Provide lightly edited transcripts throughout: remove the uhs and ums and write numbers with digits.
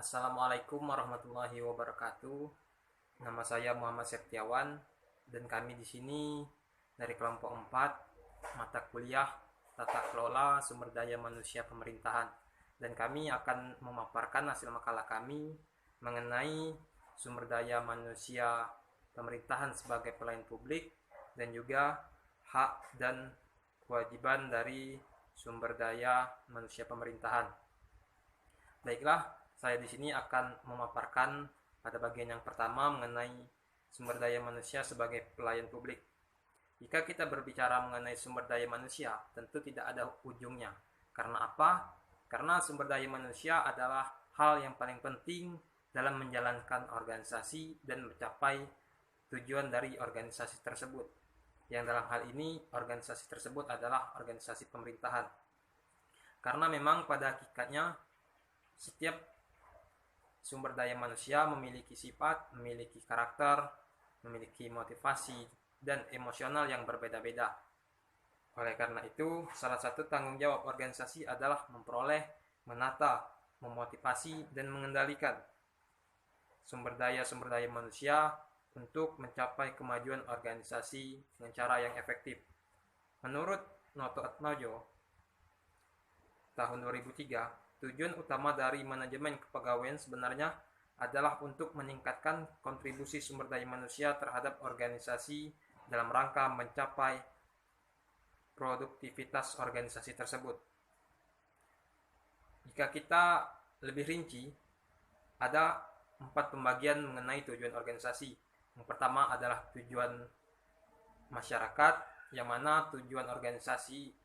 Assalamualaikum warahmatullahi wabarakatuh. Nama saya Muhammad Septiawan dan kami di sini dari kelompok 4 mata kuliah Tata Kelola Sumber Daya Manusia Pemerintahan, dan kami akan memaparkan hasil makalah kami mengenai sumber daya manusia pemerintahan sebagai pelayan publik dan juga hak dan kewajiban dari sumber daya manusia pemerintahan. Baiklah, saya di sini akan memaparkan pada bagian yang pertama mengenai sumber daya manusia sebagai pelayan publik. Jika kita berbicara mengenai sumber daya manusia, tentu tidak ada ujungnya. Karena apa? Karena sumber daya manusia adalah hal yang paling penting dalam menjalankan organisasi dan mencapai tujuan dari organisasi tersebut. Yang dalam hal ini, organisasi tersebut adalah organisasi pemerintahan. Karena memang pada hakikatnya, setiap sumber daya manusia memiliki sifat, memiliki karakter, memiliki motivasi, dan emosional yang berbeda-beda. Oleh karena itu, salah satu tanggung jawab organisasi adalah memperoleh, menata, memotivasi, dan mengendalikan sumber daya manusia untuk mencapai kemajuan organisasi dengan cara yang efektif. Menurut Noto Atmojo, tahun 2003, tujuan utama dari manajemen kepegawaian sebenarnya adalah untuk meningkatkan kontribusi sumber daya manusia terhadap organisasi dalam rangka mencapai produktivitas organisasi tersebut. Jika kita lebih rinci, ada 4 pembagian mengenai tujuan organisasi. Yang pertama adalah tujuan masyarakat, yang mana tujuan organisasi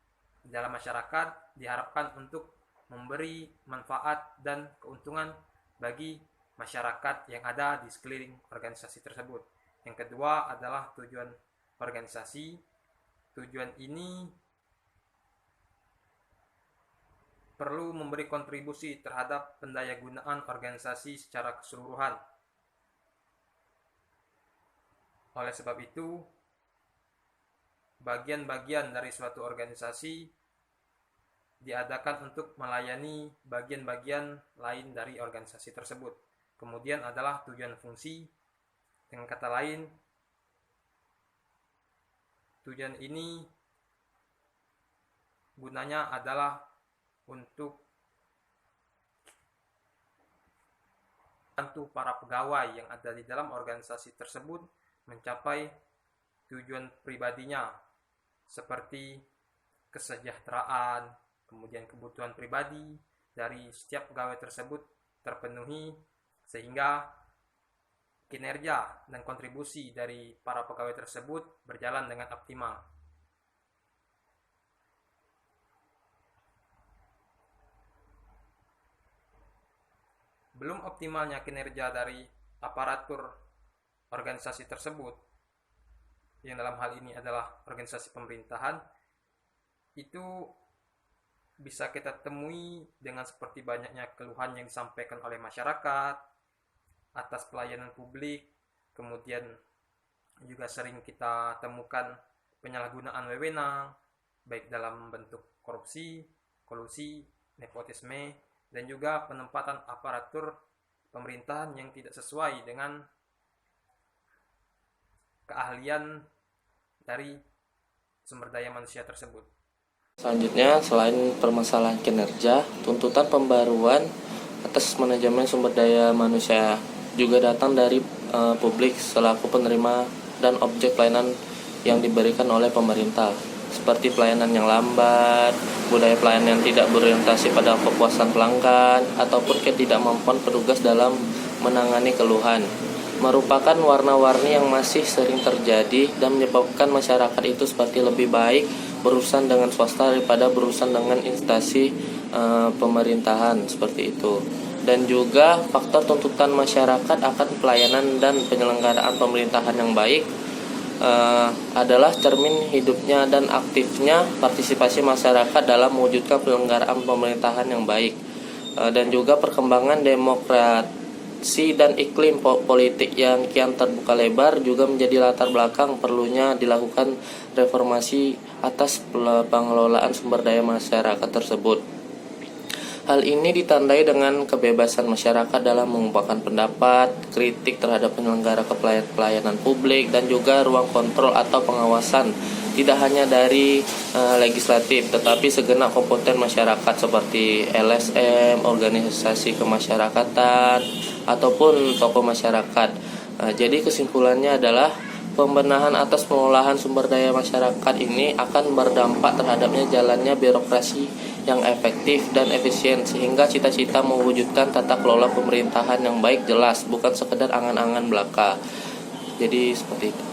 dalam masyarakat diharapkan untuk memberi manfaat dan keuntungan bagi masyarakat yang ada di sekeliling organisasi tersebut. Yang kedua adalah tujuan organisasi. Tujuan ini perlu memberi kontribusi terhadap pendayagunaan organisasi secara keseluruhan. Oleh sebab itu, bagian-bagian dari suatu organisasi diadakan untuk melayani bagian-bagian lain dari organisasi tersebut. Kemudian adalah tujuan fungsi. Dengan kata lain, tujuan ini gunanya adalah untuk membantu para pegawai yang ada di dalam organisasi tersebut mencapai tujuan pribadinya, seperti kesejahteraan, kemudian kebutuhan pribadi dari setiap pegawai tersebut terpenuhi, sehingga kinerja dan kontribusi dari para pegawai tersebut berjalan dengan optimal. Belum optimalnya kinerja dari aparatur organisasi tersebut, yang dalam hal ini adalah organisasi pemerintahan, itu bisa kita temui dengan seperti banyaknya keluhan yang disampaikan oleh masyarakat atas pelayanan publik. Kemudian juga sering kita temukan penyalahgunaan wewenang, baik dalam bentuk korupsi, kolusi, nepotisme, dan juga penempatan aparatur pemerintahan yang tidak sesuai dengan keahlian dari sumber daya manusia tersebut. Selanjutnya, selain permasalahan kinerja, tuntutan pembaruan atas manajemen sumber daya manusia juga datang dari publik selaku penerima dan objek pelayanan yang diberikan oleh pemerintah, seperti pelayanan yang lambat, budaya pelayanan yang tidak berorientasi pada kepuasan pelanggan, ataupun ketidakmampuan petugas dalam menangani keluhan, merupakan warna-warni yang masih sering terjadi dan menyebabkan masyarakat itu seperti lebih baik berurusan dengan swasta daripada berurusan dengan instansi pemerintahan, seperti itu. Dan juga faktor tuntutan masyarakat akan pelayanan dan penyelenggaraan pemerintahan yang baik adalah cermin hidupnya dan aktifnya partisipasi masyarakat dalam mewujudkan penyelenggaraan pemerintahan yang baik, dan juga perkembangan demokrasi dan iklim politik yang kian terbuka lebar juga menjadi latar belakang perlunya dilakukan reformasi atas pengelolaan sumber daya masyarakat tersebut. Hal ini ditandai dengan kebebasan masyarakat dalam mengungkapkan pendapat, kritik terhadap penyelenggara pelayanan publik, dan juga ruang kontrol atau pengawasan tidak hanya dari legislatif, tetapi segenap komponen masyarakat seperti LSM, organisasi kemasyarakatan, ataupun tokoh masyarakat. Jadi kesimpulannya adalah pembenahan atas pengolahan sumber daya masyarakat ini akan berdampak terhadapnya jalannya birokrasi yang efektif dan efisien, sehingga cita-cita mewujudkan tata kelola pemerintahan yang baik jelas, bukan sekedar angan-angan belaka. Jadi seperti itu.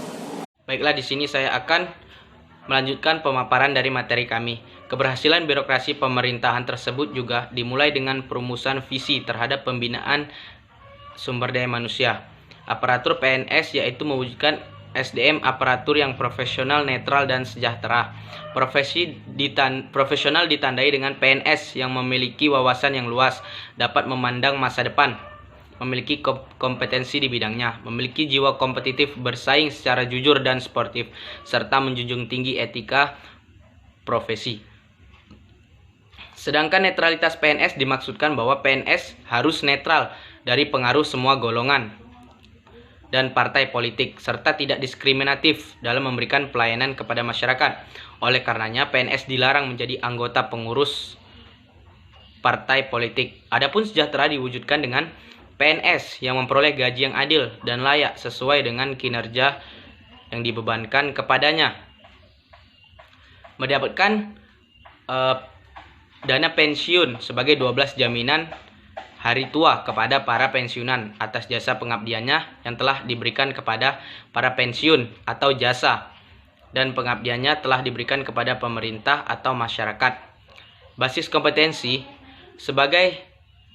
Baiklah, di sini saya akan melanjutkan pemaparan dari materi kami. Keberhasilan birokrasi pemerintahan tersebut juga dimulai dengan perumusan visi terhadap pembinaan sumber daya manusia. Aparatur PNS yaitu mewujudkan SDM aparatur yang profesional, netral, dan sejahtera. Profesional ditandai dengan PNS yang memiliki wawasan yang luas, dapat memandang masa depan, memiliki kompetensi di bidangnya, memiliki jiwa kompetitif, bersaing secara jujur dan sportif, serta menjunjung tinggi etika profesi. Sedangkan netralitas PNS dimaksudkan bahwa PNS harus netral dari pengaruh semua golongan dan partai politik, serta tidak diskriminatif dalam memberikan pelayanan kepada masyarakat. Oleh karenanya, PNS dilarang menjadi anggota pengurus partai politik. Adapun sejahtera diwujudkan dengan PNS yang memperoleh gaji yang adil dan layak sesuai dengan kinerja yang dibebankan kepadanya. Mendapatkan dana pensiun sebagai 12 jaminan hari tua kepada para pensiunan atas jasa pengabdiannya yang telah diberikan kepada para pensiun atau jasa dan pengabdiannya telah diberikan kepada pemerintah atau masyarakat. Basis kompetensi sebagai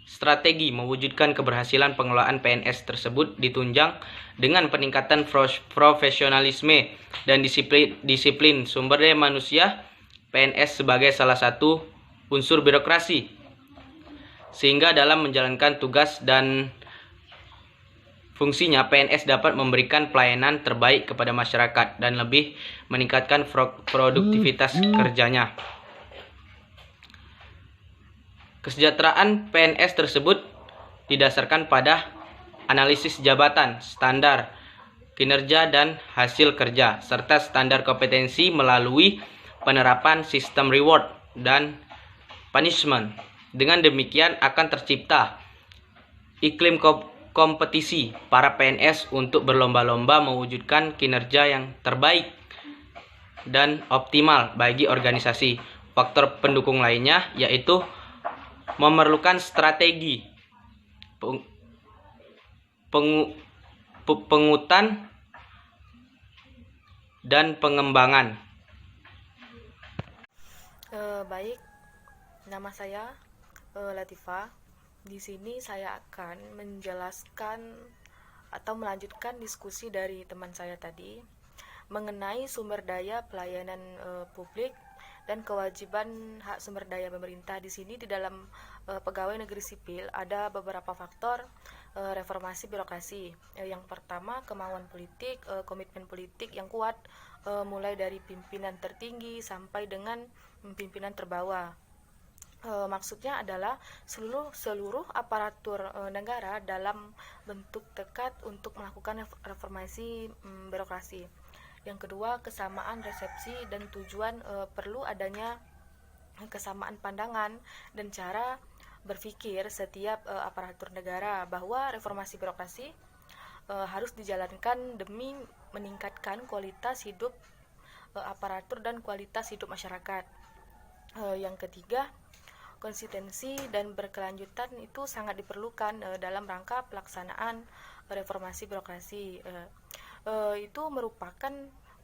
strategi mewujudkan keberhasilan pengelolaan PNS tersebut ditunjang dengan peningkatan profesionalisme dan disiplin sumber daya manusia PNS sebagai salah satu unsur birokrasi, sehingga dalam menjalankan tugas dan fungsinya PNS dapat memberikan pelayanan terbaik kepada masyarakat dan lebih meningkatkan produktivitas kerjanya. Kesejahteraan PNS tersebut didasarkan pada analisis jabatan, standar kinerja dan hasil kerja, serta standar kompetensi melalui penerapan sistem reward dan punishment. Dengan demikian akan tercipta iklim kompetisi para PNS untuk berlomba-lomba mewujudkan kinerja yang terbaik dan optimal bagi organisasi. Faktor pendukung lainnya yaitu memerlukan strategi pengutan dan pengembangan. Baik, nama saya Latifah. Di sini saya akan menjelaskan atau melanjutkan diskusi dari teman saya tadi mengenai sumber daya pelayanan publik dan kewajiban hak sumber daya pemerintah. Di sini di dalam pegawai negeri sipil ada beberapa faktor reformasi birokrasi. Yang pertama, kemauan politik, komitmen politik yang kuat, mulai dari pimpinan tertinggi sampai dengan pimpinan terbawah. Maksudnya adalah seluruh aparatur negara dalam bentuk tekad untuk melakukan reformasi birokrasi. Yang kedua, kesamaan resepsi dan tujuan, perlu adanya kesamaan pandangan dan cara berpikir setiap aparatur negara bahwa reformasi birokrasi harus dijalankan demi meningkatkan kualitas hidup aparatur dan kualitas hidup masyarakat. Yang ketiga, konsistensi dan berkelanjutan itu sangat diperlukan dalam rangka pelaksanaan reformasi birokrasi. Itu merupakan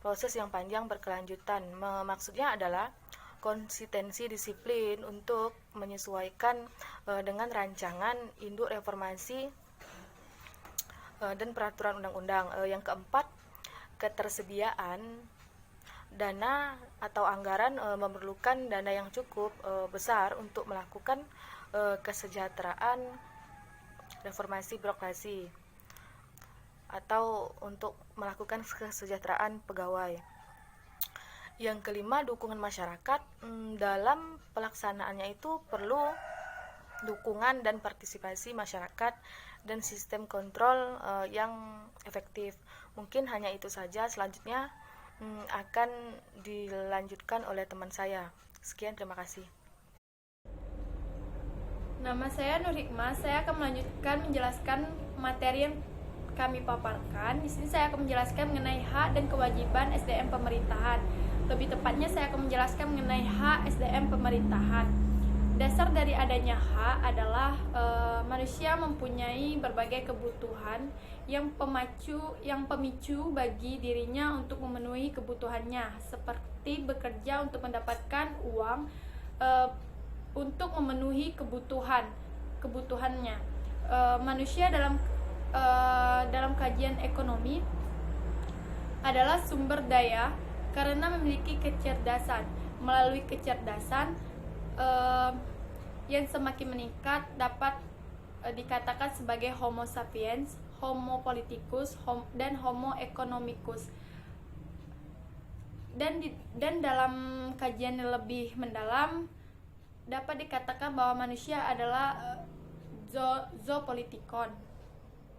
proses yang panjang berkelanjutan. Maksudnya adalah konsistensi disiplin untuk menyesuaikan dengan rancangan induk reformasi dan peraturan undang-undang. Yang keempat, ketersediaan dana atau anggaran, memerlukan dana yang cukup besar untuk melakukan kesejahteraan reformasi birokrasi atau untuk melakukan kesejahteraan pegawai. Yang kelima, dukungan masyarakat dalam pelaksanaannya itu perlu dukungan dan partisipasi masyarakat, dan sistem kontrol yang efektif. Mungkin hanya itu saja. Selanjutnya akan dilanjutkan oleh teman saya. Sekian, terima kasih. Nama saya Nur Hikmah. Saya akan melanjutkan menjelaskan materi yang kami paparkan. Di sini saya akan menjelaskan mengenai hak dan kewajiban SDM pemerintahan. Lebih tepatnya saya akan menjelaskan mengenai hak SDM pemerintahan. Dasar dari adanya hak adalah manusia mempunyai berbagai kebutuhan yang pemicu bagi dirinya untuk memenuhi kebutuhannya, seperti bekerja untuk mendapatkan uang untuk memenuhi kebutuhannya. Manusia dalam kajian ekonomi adalah sumber daya karena memiliki kecerdasan. Melalui kecerdasan yang semakin meningkat dapat dikatakan sebagai Homo sapiens, Homo politicus, dan Homo economicus. Dan dalam kajian yang lebih mendalam dapat dikatakan bahwa manusia adalah zoopolitikon.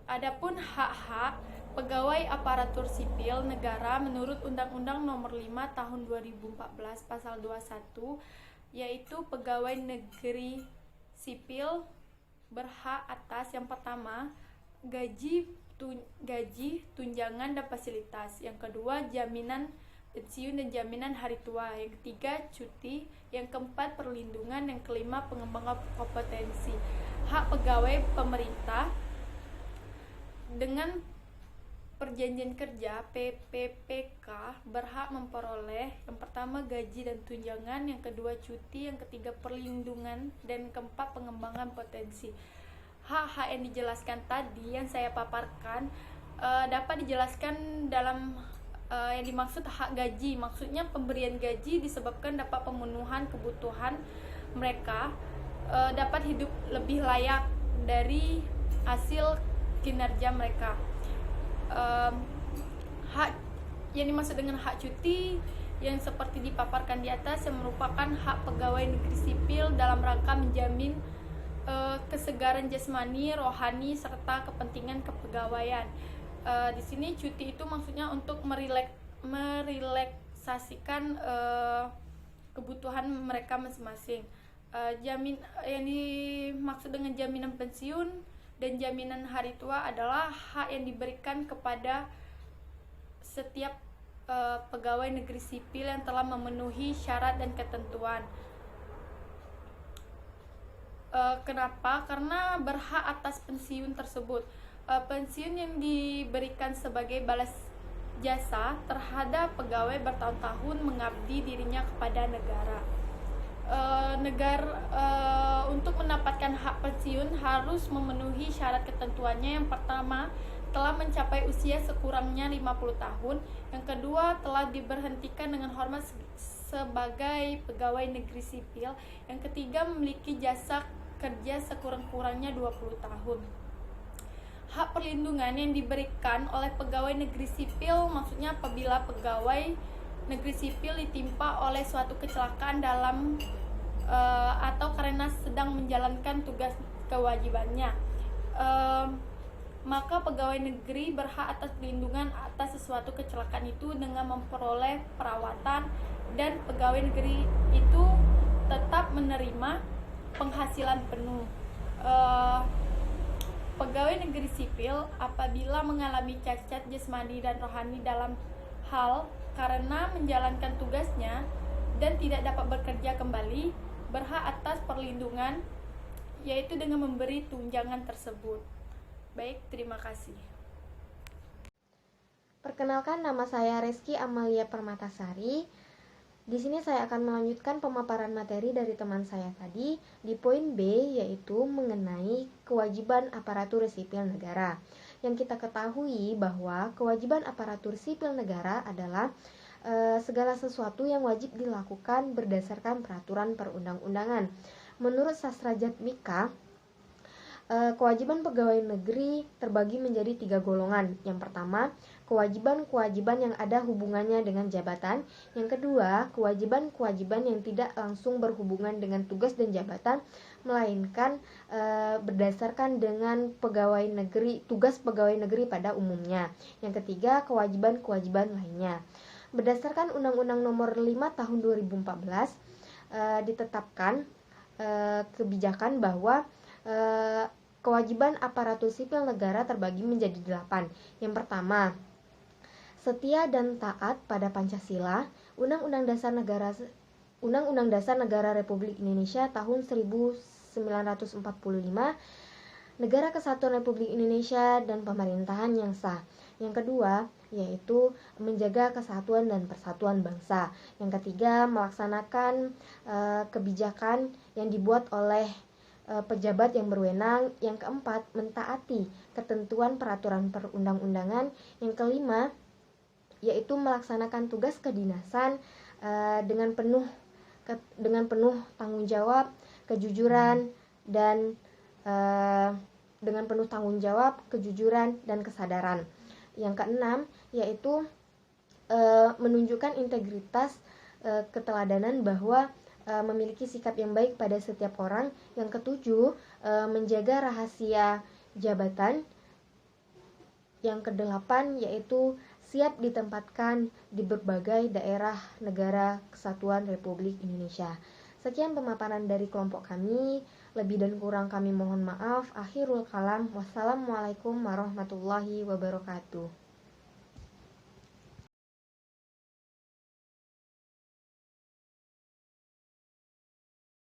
Adapun hak-hak pegawai aparatur sipil negara menurut Undang-Undang Nomor 5 Tahun 2014 Pasal 21, yaitu pegawai negeri sipil berhak atas yang pertama gaji, tunjangan dan fasilitas, yang kedua jaminan pensiun dan jaminan hari tua, yang ketiga cuti, yang keempat perlindungan, yang kelima pengembangan kompetensi. Hak pegawai pemerintah dengan perjanjian kerja PPPK berhak memperoleh yang pertama gaji dan tunjangan, yang kedua cuti, yang ketiga perlindungan, dan keempat pengembangan potensi. Hak-hak yang dijelaskan tadi yang saya paparkan dapat dijelaskan dalam yang dimaksud hak gaji. Maksudnya pemberian gaji disebabkan dapat pemenuhan kebutuhan mereka, dapat hidup lebih layak dari hasil kinerja mereka. Hak yang dimaksud dengan hak cuti yang seperti dipaparkan di atas, yang merupakan hak pegawai negeri sipil dalam rangka menjamin kesegaran jasmani, rohani, serta kepentingan kepegawaian. Di sini cuti itu maksudnya untuk merelaksasikan kebutuhan mereka masing-masing. Yang dimaksud dengan jaminan pensiun dan jaminan hari tua adalah hak yang diberikan kepada setiap pegawai negeri sipil yang telah memenuhi syarat dan ketentuan. Kenapa? Karena berhak atas pensiun tersebut. Pensiun yang diberikan sebagai balas jasa terhadap pegawai bertahun-tahun mengabdi dirinya kepada negara. Untuk mendapatkan hak pensiun harus memenuhi syarat ketentuannya. Yang pertama, telah mencapai usia sekurangnya 50 tahun. Yang kedua, telah diberhentikan dengan hormat sebagai pegawai negeri sipil. Yang ketiga, memiliki jasa kerja sekurang-kurangnya 20 tahun. Hak perlindungan yang diberikan oleh pegawai negeri sipil maksudnya apabila pegawai negeri sipil ditimpa oleh suatu kecelakaan dalam atau karena sedang menjalankan tugas kewajibannya, maka pegawai negeri berhak atas perlindungan atas sesuatu kecelakaan itu dengan memperoleh perawatan, dan pegawai negeri itu tetap menerima penghasilan penuh. Pegawai negeri sipil apabila mengalami cacat jasmani dan rohani dalam hal karena menjalankan tugasnya dan tidak dapat bekerja kembali, berhak atas perlindungan, yaitu dengan memberi tunjangan tersebut. Baik, terima kasih. Perkenalkan, nama saya Reski Amalia Permatasari. Di sini saya akan melanjutkan pemaparan materi dari teman saya tadi di poin B, yaitu mengenai kewajiban aparatur sipil negara. Yang kita ketahui bahwa kewajiban aparatur sipil negara adalah segala sesuatu yang wajib dilakukan berdasarkan peraturan perundang-undangan. Menurut Sastrajat Mika, kewajiban pegawai negeri terbagi menjadi 3 golongan. Yang pertama, kewajiban-kewajiban yang ada hubungannya dengan jabatan. Yang kedua, kewajiban-kewajiban yang tidak langsung berhubungan dengan tugas dan jabatan, melainkan berdasarkan dengan tugas pegawai negeri pada umumnya. Yang ketiga, kewajiban-kewajiban lainnya. Berdasarkan Undang-Undang Nomor 5 Tahun 2014, ditetapkan kebijakan bahwa kewajiban aparatur sipil negara terbagi menjadi 8. Yang pertama, setia dan taat pada Pancasila, Undang-Undang Dasar Negara Republik Indonesia tahun 1945, Negara Kesatuan Republik Indonesia, dan pemerintahan yang sah. Yang kedua, yaitu menjaga kesatuan dan persatuan bangsa. Yang ketiga, melaksanakan kebijakan yang dibuat oleh pejabat yang berwenang. Yang keempat, mentaati ketentuan peraturan perundang-undangan. Yang kelima, yaitu melaksanakan tugas kedinasan dengan penuh tanggung jawab, kejujuran dan kesadaran. Yang keenam, yaitu menunjukkan integritas, keteladanan bahwa memiliki sikap yang baik pada setiap orang. Yang ketujuh, menjaga rahasia jabatan. Yang kedelapan, yaitu siap ditempatkan di berbagai daerah negara Kesatuan Republik Indonesia. Sekian pemaparan dari kelompok kami. Lebih dan kurang kami mohon maaf. Akhirul kalam. Wassalamualaikum warahmatullahi wabarakatuh.